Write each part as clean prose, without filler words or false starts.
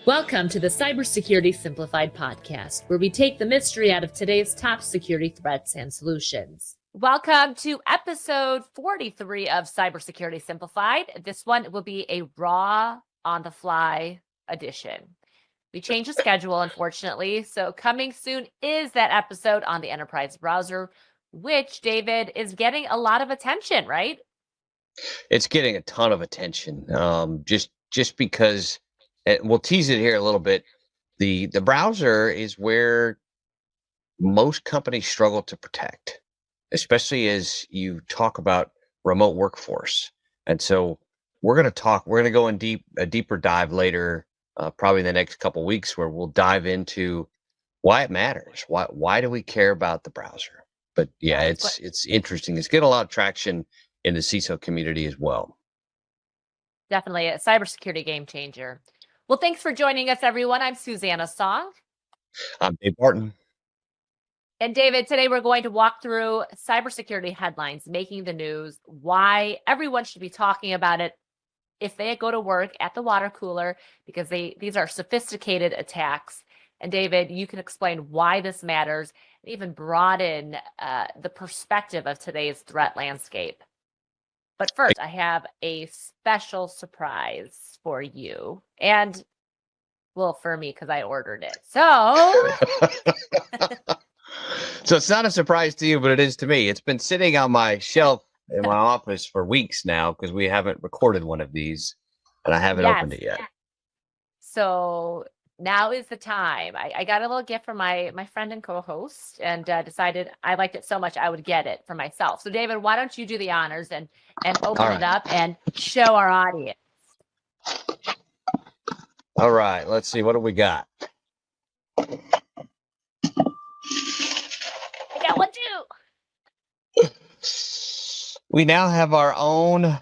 Welcome to the Cybersecurity Simplified Podcast, where we take the mystery out of today's top security threats and solutions. Welcome to episode 43 of Cybersecurity Simplified. This one will be a raw, on-the-fly edition. We changed the schedule, unfortunately, so coming soon is that episode on the enterprise browser, which, David, is getting a lot of attention, right? It's getting a ton of attention, just because, we'll tease it here a little bit. The browser is where most companies struggle to protect, especially as you talk about remote workforce. And so we're going to go in a deeper dive later, probably in the next couple of weeks, where we'll dive into why it matters. Why do we care about the browser? But yeah, it's interesting. It's getting a lot of traction in the CISO community as well. Definitely a cybersecurity game changer. Well, thanks for joining us, everyone. I'm Susanna Song. I'm Dave Martin. And David, today we're going to walk through cybersecurity headlines making the news, why everyone should be talking about it if they go to work at the water cooler, because these are sophisticated attacks. And David, you can explain why this matters and even broaden the perspective of today's threat landscape. But first, I have a special surprise for you and, well, for me, because I ordered it. So So it's not a surprise to you, but it is to me. It's been sitting on my shelf in my office for weeks now because we haven't recorded one of these and I haven't opened it yet. So now is the time. I got a little gift from my friend and co-host and decided I liked it so much I would get it for myself. So David, why don't you do the honors and open it up and show our audience? All right, let's see. What do we got? I got one too. We now have our own,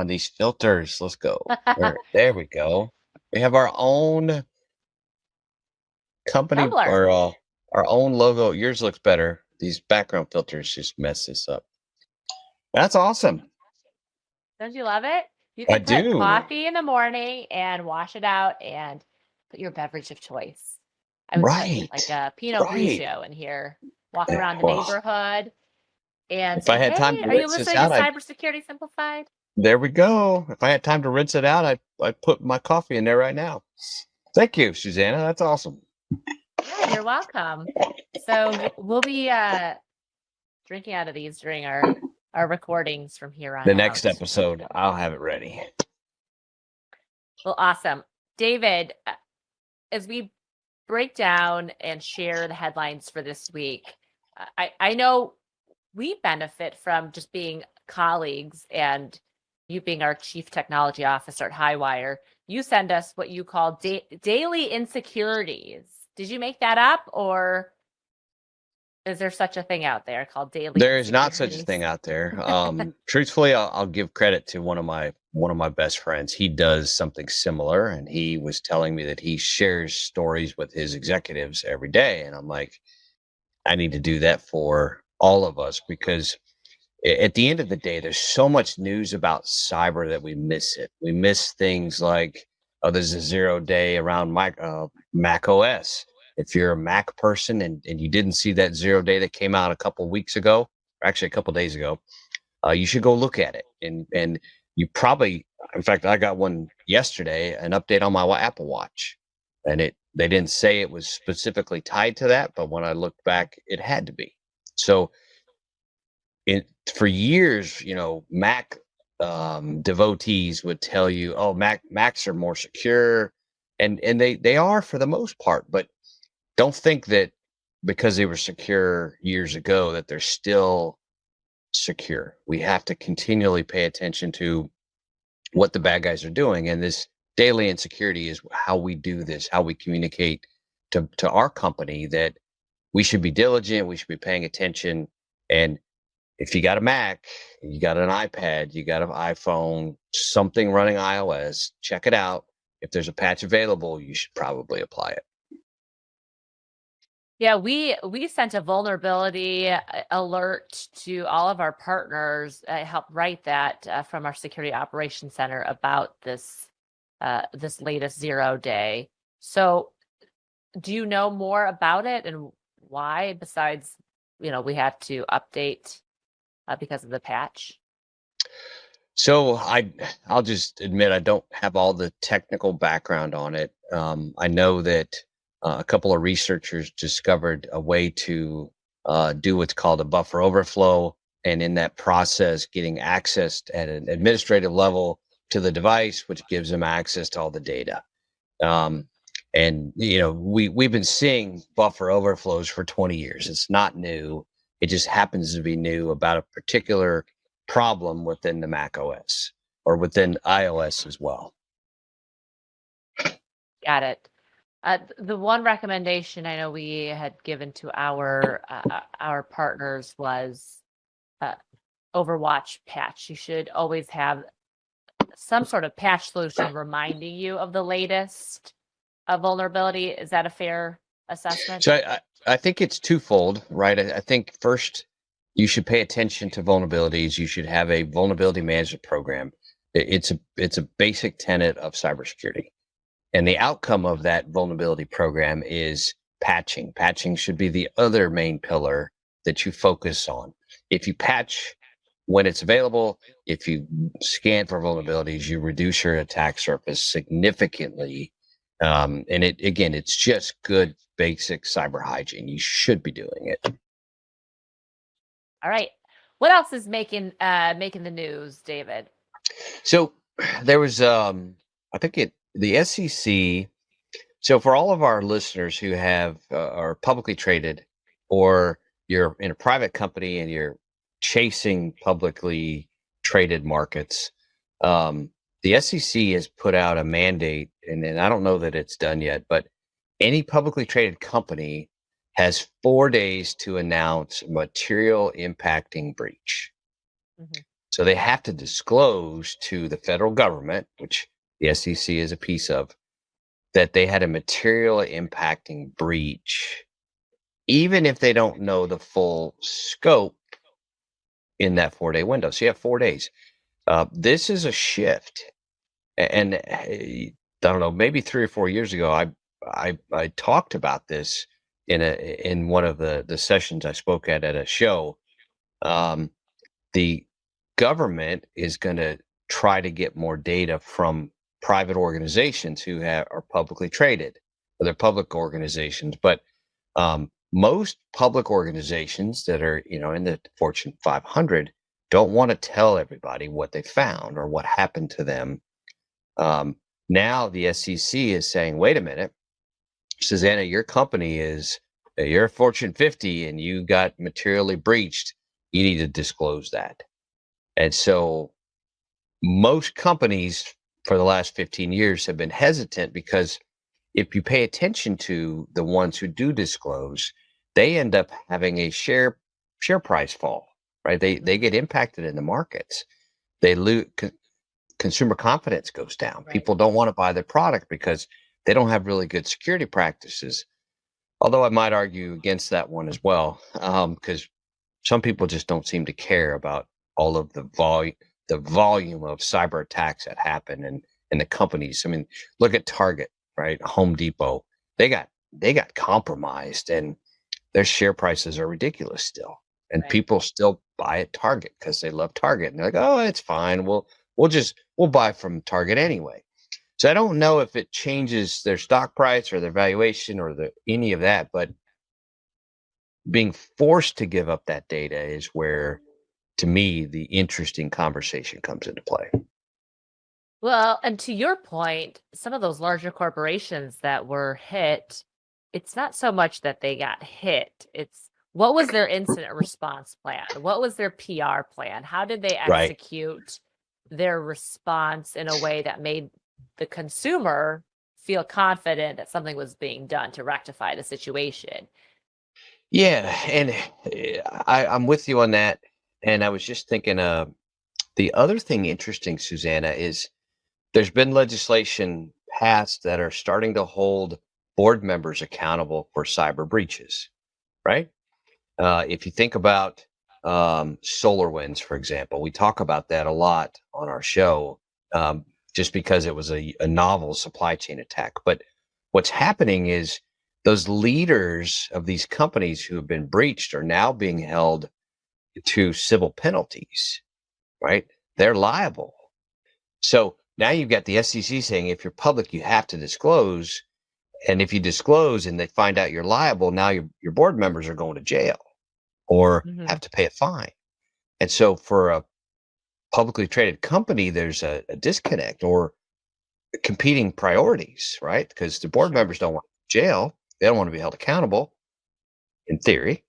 these filters. Let's go. There we go. We have our own company or our own logo. Yours looks better. These background filters just mess this up. That's awesome. Don't you love it? You can put coffee in the morning and wash it out and put your beverage of choice. I would put like a Pinot Grigio in here, walk around the neighborhood, and say, hey, are you listening to Cybersecurity Simplified? There we go. If I had time to rinse it out, I'd put my coffee in there right now. Thank you, Susanna. That's awesome. Yeah, you're welcome. So we'll be drinking out of these during our recordings from here on out. The next episode, I'll have it ready. Well, awesome. David, as we break down and share the headlines for this week, I know we benefit from just being colleagues, and you being our chief technology officer at Highwire, you send us what you call daily insecurities. Did you make that up, or is there such a thing out there called daily? There is not such a thing out there. Truthfully, I'll give credit to one of my best friends. He does something similar, and he was telling me that he shares stories with his executives every day. And I'm like, I need to do that for all of us, because at the end of the day, there's so much news about cyber that we miss it. We miss things like, there's a 0 day around Mac OS. If you're a Mac person and you didn't see that 0 day that came out a couple weeks ago, or actually a couple days ago, you should go look at it. And you probably, in fact, I got one yesterday, an update on my Apple Watch, and they didn't say it was specifically tied to that, but when I looked back, it had to be. So for years, Mac devotees would tell you, oh, Macs are more secure, and they are for the most part, but don't think that because they were secure years ago that they're still secure. We have to continually pay attention to what the bad guys are doing, and this daily insecurity is how we do this, how we communicate to our company that we should be diligent, we should be paying attention. And if you got a Mac, you got an iPad, you got an iPhone, something running iOS, check it out. If there's a patch available, you should probably apply it. Yeah, we sent a vulnerability alert to all of our partners. I helped write that from our Security Operations Center about this latest 0 day. So do you know more about it and why, besides, we have to update because of the patch? So I'll just admit I don't have all the technical background on it. I know that a couple of researchers discovered a way to do what's called a buffer overflow, and in that process, getting access at an administrative level to the device, which gives them access to all the data. Um, and we've been seeing buffer overflows for 20 years. It's not new. It just happens to be new about a particular problem within the Mac OS or within iOS as well. Got it. The one recommendation I know we had given to our partners was Overwatch patch. You should always have some sort of patch solution reminding you of the latest vulnerability. Is that a fair assessment? So I think it's twofold, right? I think first you should pay attention to vulnerabilities. You should have a vulnerability management program. It's a basic tenet of cybersecurity. And the outcome of that vulnerability program is patching. Patching should be the other main pillar that you focus on. If you patch when it's available, if you scan for vulnerabilities, you reduce your attack surface significantly. And it's just good basic cyber hygiene. You should be doing it. All right. What else is making the news, David? So there was the SEC. So for all of our listeners who are publicly traded, or you're in a private company and you're chasing publicly traded markets, the SEC has put out a mandate, and I don't know that it's done yet, but any publicly traded company has 4 days to announce material impacting breach. Mm-hmm. So they have to disclose to the federal government, which the SEC is a piece of, that they had a material impacting breach, even if they don't know the full scope in that 4-day window. So you have 4 days. This is a shift. And I don't know, maybe 3 or 4 years ago, I talked about this in one of the sessions I spoke at a show. The government is going to try to get more data from private organizations who are publicly traded, or they're public organizations. But most public organizations that are in the Fortune 500 don't want to tell everybody what they found or what happened to them. Now the SEC is saying, wait a minute, Susanna, your company you're a Fortune 50 and you got materially breached. You need to disclose that. And so most companies for the last 15 years have been hesitant, because if you pay attention to the ones who do disclose, they end up having a share price fall, right? They get impacted in the markets. They lose. Consumer confidence goes down. Right. People don't want to buy their product because they don't have really good security practices. Although I might argue against that one as well, because some people just don't seem to care about all of the volume of cyber attacks that happen in the companies. I mean, look at Target, right? Home Depot. They got compromised, and their share prices are ridiculous still. And Right. people still buy at Target because they love Target. And they're like, oh, it's fine. We'll buy from Target anyway. So I don't know if it changes their stock price or their valuation or any of that, but being forced to give up that data is where, to me, the interesting conversation comes into play. Well, and to your point, some of those larger corporations that were hit, it's not so much that they got hit. It's what was their incident response plan? What was their PR plan? How did they Right. execute their response in a way that made the consumer feel confident that something was being done to rectify the situation? Yeah, and I'm with you on that. And I was just thinking, the other thing interesting, Susanna, is there's been legislation passed that are starting to hold board members accountable for cyber breaches, right? If you think about SolarWinds, for example, we talk about that a lot on our show, just because it was a novel supply chain attack. But what's happening is those leaders of these companies who have been breached are now being held to civil penalties, right? They're liable. So now you've got the SEC saying if you're public, you have to disclose. And if you disclose and they find out you're liable, now your board members are going to jail or have to pay a fine. And so for a publicly traded company, there's a disconnect or competing priorities, right? Because the board members don't want jail. They don't want to be held accountable in theory.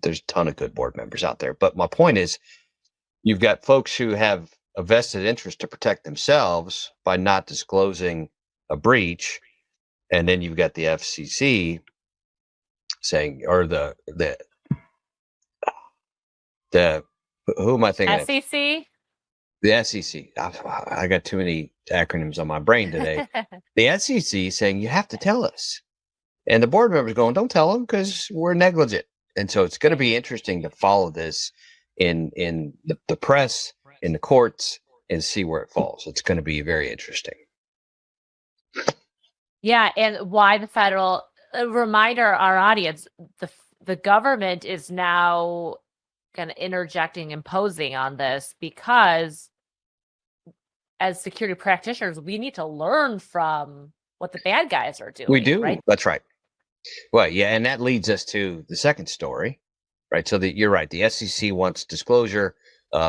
There's a ton of good board members out there. But my point is, you've got folks who have a vested interest to protect themselves by not disclosing a breach. And then you've got the FCC saying, or the who am I thinking of? SEC? The SEC. I got too many acronyms on my brain today. The SEC saying you have to tell us. And the board members going, don't tell them because we're negligent. And so it's going to be interesting to follow this in the press, in the courts, and see where it falls. It's going to be very interesting. Yeah, and why the federal reminder our audience, the government is now kind of interjecting, imposing on this because as security practitioners, we need to learn from what the bad guys are doing. We do. Right? That's right. Well, yeah, and that leads us to the second story, right? So that you're right. The SEC wants disclosure.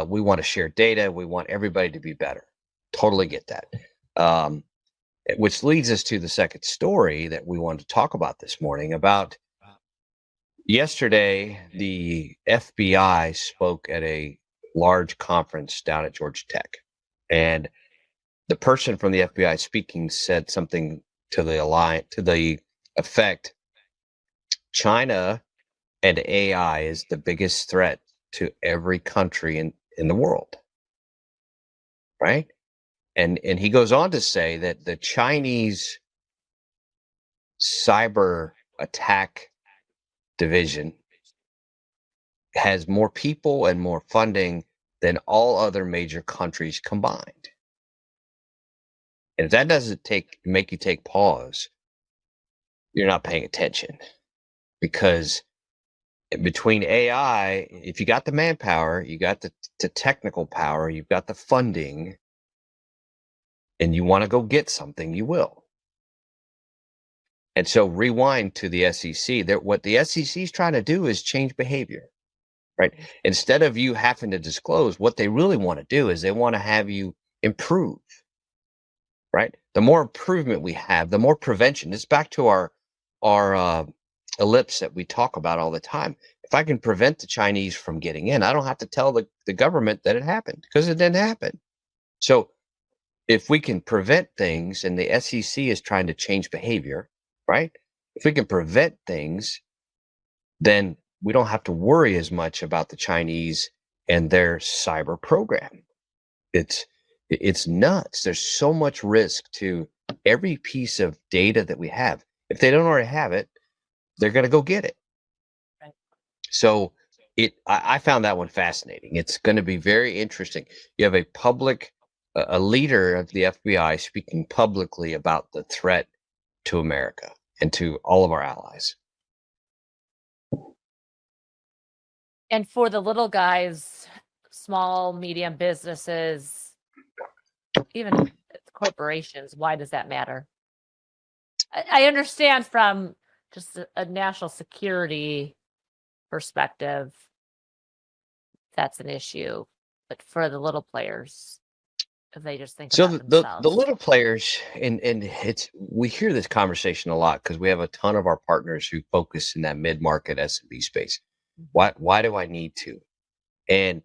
We want to share data. We want everybody to be better. Totally get that. Which leads us to the second story that we wanted to talk about this morning. About yesterday, the FBI spoke at a large conference down at Georgia Tech, and the person from the FBI speaking said something to the effect: China and AI is the biggest threat to every country in the world, right? And he goes on to say that the Chinese cyber attack division has more people and more funding than all other major countries combined. And if that doesn't make you take pause, you're not paying attention. Because between AI, if you got the manpower, you got the technical power, you've got the funding, and you want to go get something, you will. And so rewind to the SEC. What the SEC is trying to do is change behavior, right? Instead of you having to disclose, what they really want to do is they want to have you improve, right? The more improvement we have, the more prevention. It's back to our ellipse that we talk about all the time. If I can prevent the Chinese from getting in, I don't have to tell the government that it happened because it didn't happen. So if we can prevent things, and the SEC is trying to change behavior, right? If we can prevent things, then we don't have to worry as much about the Chinese and their cyber program. It's nuts. There's so much risk to every piece of data that we have. If they don't already have it, they're going to go get it. Right. So I found that one fascinating. It's going to be very interesting. You have a leader of the FBI speaking publicly about the threat to America and to all of our allies. And for the little guys, small, medium businesses, even corporations, why does that matter? I understand from just a national security perspective, that's an issue. But for the little players, if they just think So about the themselves. little players, and we hear this conversation a lot because we have a ton of our partners who focus in that mid-market SMB space. Why do I need to? And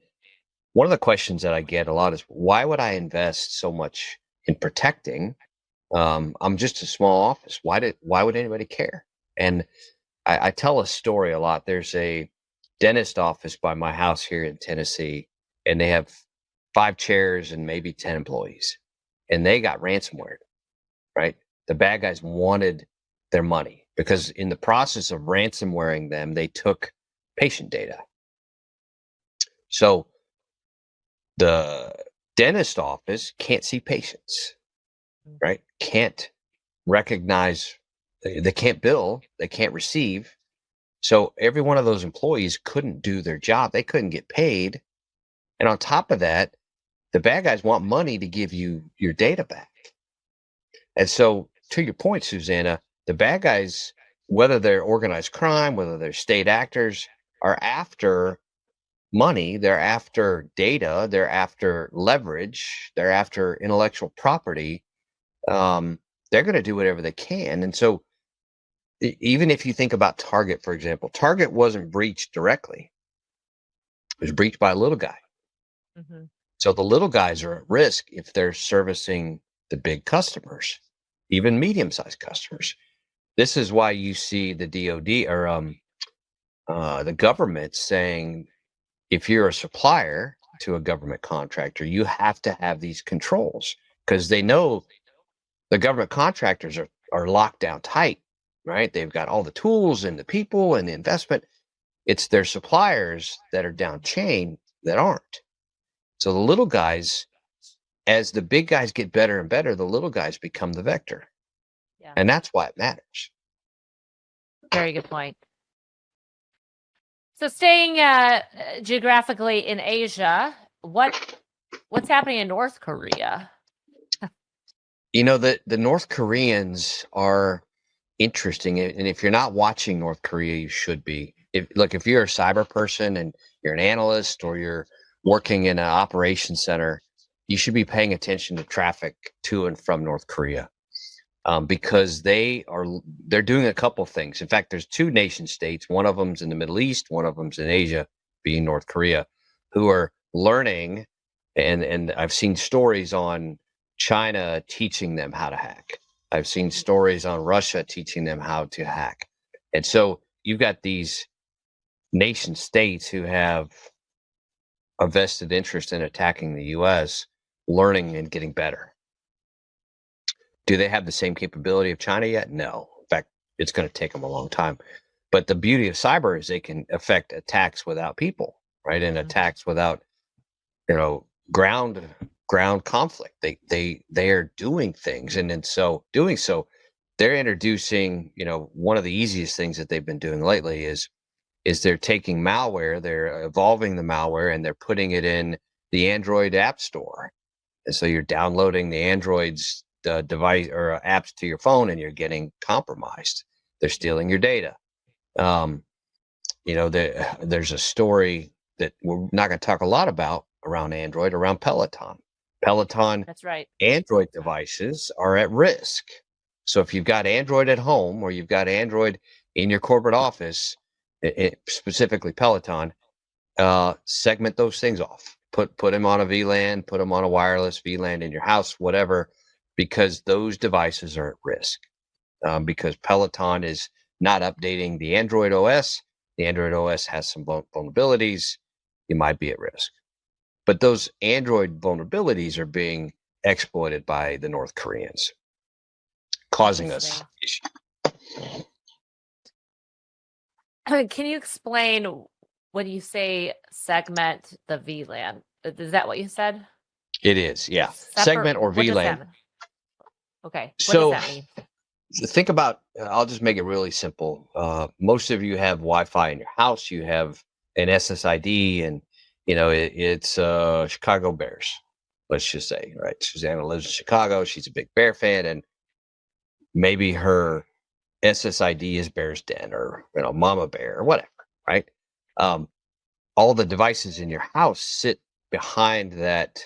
one of the questions that I get a lot is, why would I invest so much in protecting? I'm just a small office. Why would anybody care? And I tell a story a lot. There's a dentist office by my house here in Tennessee, and they have 5 chairs and maybe 10 employees, and they got ransomware, right? The bad guys wanted their money because in the process of ransomwaring them, they took patient data. So the dentist office can't see patients, right? Can't recognize they can't bill, they can't receive. So every one of those employees couldn't do their job. They couldn't get paid. And on top of that, the bad guys want money to give you your data back. And so, to your point, Susanna, the bad guys, whether they're organized crime, whether they're state actors, are after money, they're after data, they're after leverage, they're after intellectual property. They're going to do whatever they can. And so, even if you think about Target, for example, Target wasn't breached directly. It was breached by a little guy. Mm-hmm. So the little guys are at risk if they're servicing the big customers, even medium-sized customers. This is why you see the DoD or the government saying, if you're a supplier to a government contractor, you have to have these controls, because they know the government contractors are locked down tight, right? They've got all the tools and the people and the investment. It's their suppliers that are down chain that aren't. So the little guys, as the big guys get better and better, the little guys become the vector. Yeah. And that's why it matters. Very good point. So staying geographically in Asia, what's happening in North Korea? You know, the North Koreans are interesting. And if you're not watching North Korea, you should be. If you're a cyber person and you're an analyst or you're working in an operations center, you should be paying attention to traffic to and from North Korea, because they're doing a couple things. In fact, there's two nation states. One of them's in the Middle East, one of them's in Asia, being North Korea, who are learning. And I've seen stories on China teaching them how to hack. I've seen stories on Russia teaching them how to hack. And so you've got these nation states who have a vested interest in attacking the U.S., learning and getting better. Do they have the same capability of China yet? No. In fact, it's going to take them a long time. But the beauty of cyber is they can affect attacks without people, right? And attacks without, ground conflict. They are doing things, and in so doing so, they're introducing, one of the easiest things that they've been doing lately is they're taking malware, they're evolving the malware, and they're putting it in the Android app store. And so you're downloading the Android's device or apps to your phone, and you're getting compromised. They're stealing your data. There's a story that we're not going to talk a lot about around Android, around Peloton. That's right. Android devices are at risk. So if you've got Android at home or you've got Android in your corporate office, specifically Peloton, segment those things off. Put them on a VLAN, put them on a wireless VLAN in your house, whatever, because those devices are at risk. Because Peloton is not updating the Android OS. The Android OS has some vulnerabilities. You might be at risk. But those Android vulnerabilities are being exploited by the North Koreans, causing us issues. Can you explain when you say segment the VLAN? Is that what you said? It is, yeah. Segment or VLAN. Okay. So what does that mean? Think about, I'll just make it really simple. Most of you have Wi-Fi in your house. You have an SSID, and it's Chicago Bears, let's just say, right? Susanna lives in Chicago. She's a big Bear fan, and maybe her SSID is Bear's Den or Mama Bear or whatever, right? All the devices in your house sit behind that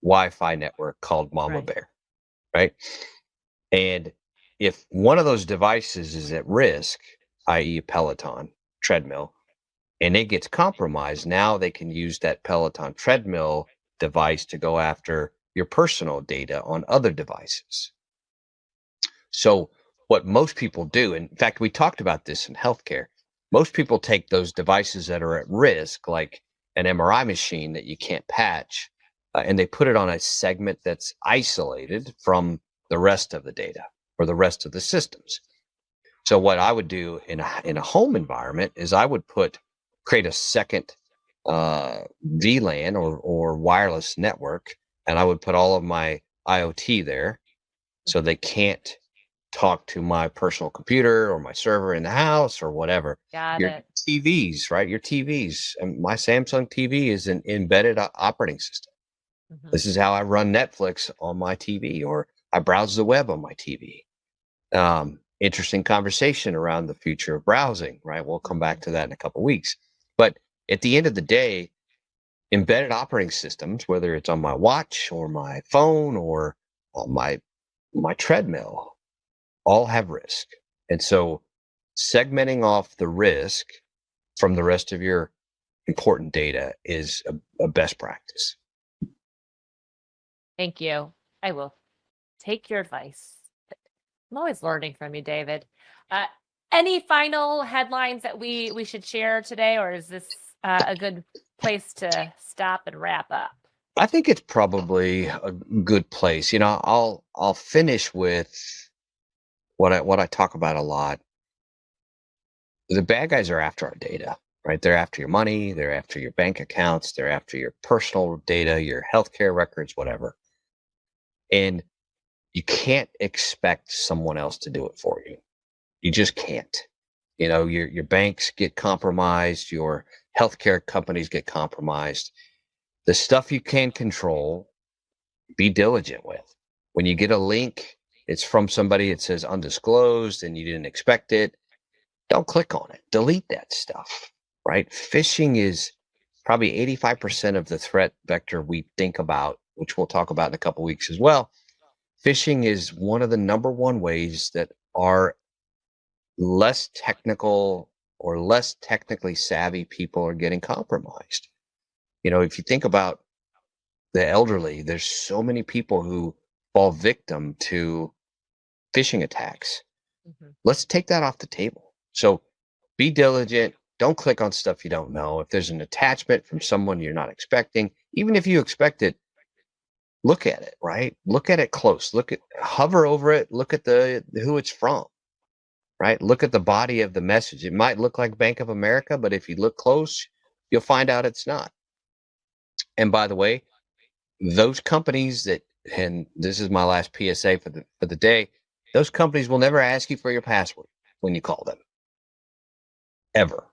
Wi-Fi network called Mama Bear, right? And if one of those devices is at risk, i.e. a Peloton treadmill, and it gets compromised, now they can use that Peloton treadmill device to go after your personal data on other devices. So what most people do, in fact, we talked about this in healthcare, most people take those devices that are at risk, like an MRI machine that you can't patch, and they put it on a segment that's isolated from the rest of the data or the rest of the systems. So what I would do in a home environment is I would create a second VLAN or wireless network, and I would put all of my IoT there, so they can't talk to my personal computer or my server in the house or whatever. Got Your it. TVs, right? Your TVs. And my Samsung TV is an embedded operating system. Mhm. This is how I run Netflix on my TV, or I browse the web on my TV. Interesting conversation around the future of browsing, right? We'll come back to that in a couple of weeks. But at the end of the day, embedded operating systems, whether it's on my watch or my phone or on my treadmill, all have risk. And so segmenting off the risk from the rest of your important data is a best practice. Thank you. I will take your advice. I'm always learning from you, David. Uh, any final headlines that we should share today, or is this a good place to stop and wrap up? I think it's probably a good place. I'll finish with what I talk about a lot. The bad guys are after our data, right? They're after your money, they're after your bank accounts, they're after your personal data, your healthcare records, whatever. And you can't expect someone else to do it for you. You just can't. Your banks get compromised, your healthcare companies get compromised. The stuff you can control, be diligent with. When you get a link, it's from somebody that says undisclosed and you didn't expect it, don't click on it. Delete that stuff, right? Phishing is probably 85% of the threat vector we think about, which we'll talk about in a couple weeks as well. Phishing is one of the number one ways that are less technical or less technically savvy people are getting compromised. If you think about the elderly, there's so many people who fall victim to phishing attacks. Mhm. Let's take that off the table. So be diligent. Don't click on stuff you don't know. If there's an attachment from someone you're not expecting, even if you expect it, look at it, right? Look at it close. Hover over it. Look at who it's from, right? Look at the body of the message. It might look like Bank of America, but if you look close, you'll find out it's not. And by the way, those companies and this is my last PSA for the day, those companies will never ask you for your password when you call them. Ever.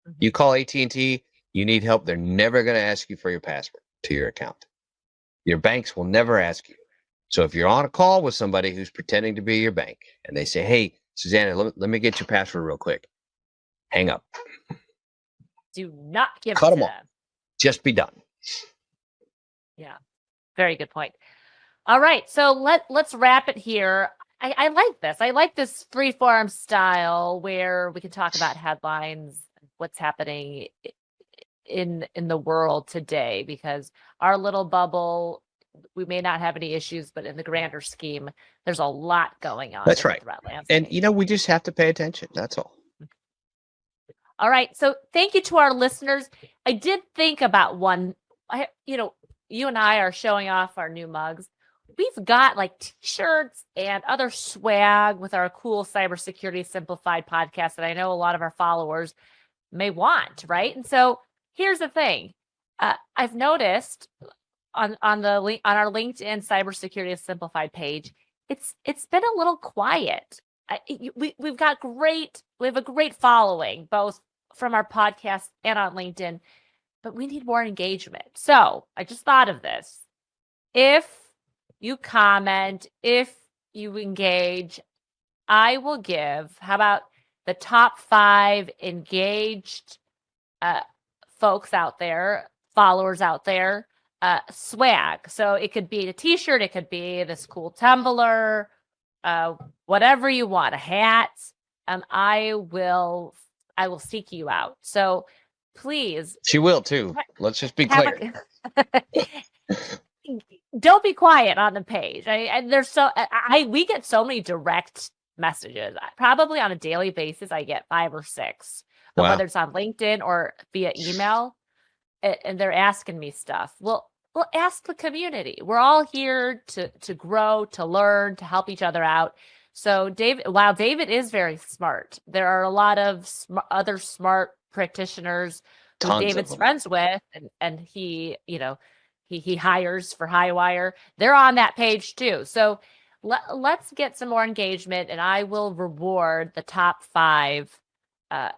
Mhm. You call AT&T, you need help, they're never going to ask you for your password to your account. Your banks will never ask you. So if you're on a call with somebody who's pretending to be your bank and they say, hey, Susanna, let me get your password real quick, hang up. Do not give Cut it to them off. them. Just be done. Yeah, very good point. All right, so let's wrap it here. I like this. I like this free-form style where we can talk about headlines, what's happening in the world today, because our little bubble, we may not have any issues, but in the grander scheme, there's a lot going on. That's in the right. threat landscape. And we just have to pay attention. That's all. All right. So thank you to our listeners. I did think about one. You and I are showing off our new mugs. We've got like t-shirts and other swag with our cool Cybersecurity Simplified podcast that I know a lot of our followers may want, right? And so here's the thing. I've noticed on the link on our LinkedIn Cybersecurity Simplified page, it's been a little quiet. We have a great following both from our podcast and on LinkedIn, but we need more engagement. So I just thought of this. If you comment, if you engage, I will give, how about the top 5 engaged folks out there, followers out there, swag. So it could be a t-shirt, it could be this cool tumbler, whatever you want, a hat. I will seek you out. So please. She will too. Let's just be clear. Don't be quiet on the page. We get so many direct messages. Probably on a daily basis, I get 5 or 6, Wow. whether it's on LinkedIn or via email, and they're asking me stuff. Well, ask the community. We're all here to grow, to learn, to help each other out. So while David is very smart, there are a lot of other smart practitioners who David's friends with, and he hires for Highwire. They're on that page too. So Let's get some more engagement, and I will reward the top uh,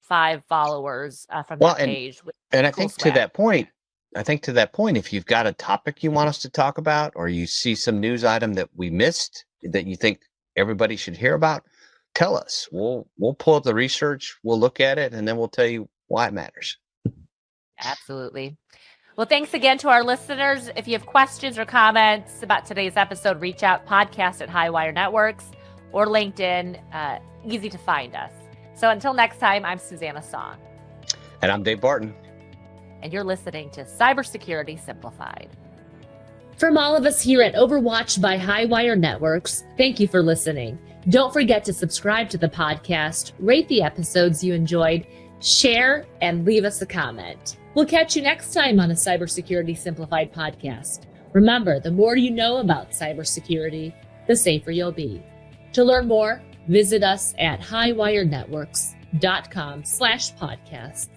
five followers from Well, that page with and I cool think to swag. that point, if you've got a topic you want us to talk about, or you see some news item that we missed that you think everybody should hear about, tell us. We'll pull up the research, we'll look at it, and then we'll tell you why it matters. Absolutely. Well, thanks again to our listeners. If you have questions or comments about today's episode, reach out, podcast at Highwire Networks or LinkedIn. Easy to find us. So until next time, I'm Susanna Song. And I'm Dave Barton. And you're listening to Cybersecurity Simplified. From all of us here at Overwatch by Highwire Networks, thank you for listening. Don't forget to subscribe to the podcast, rate the episodes you enjoyed, share, and leave us a comment. We'll catch you next time on a Cybersecurity Simplified podcast. Remember, the more you know about cybersecurity, the safer you'll be. To learn more, visit us at highwirenetworks.com/podcasts.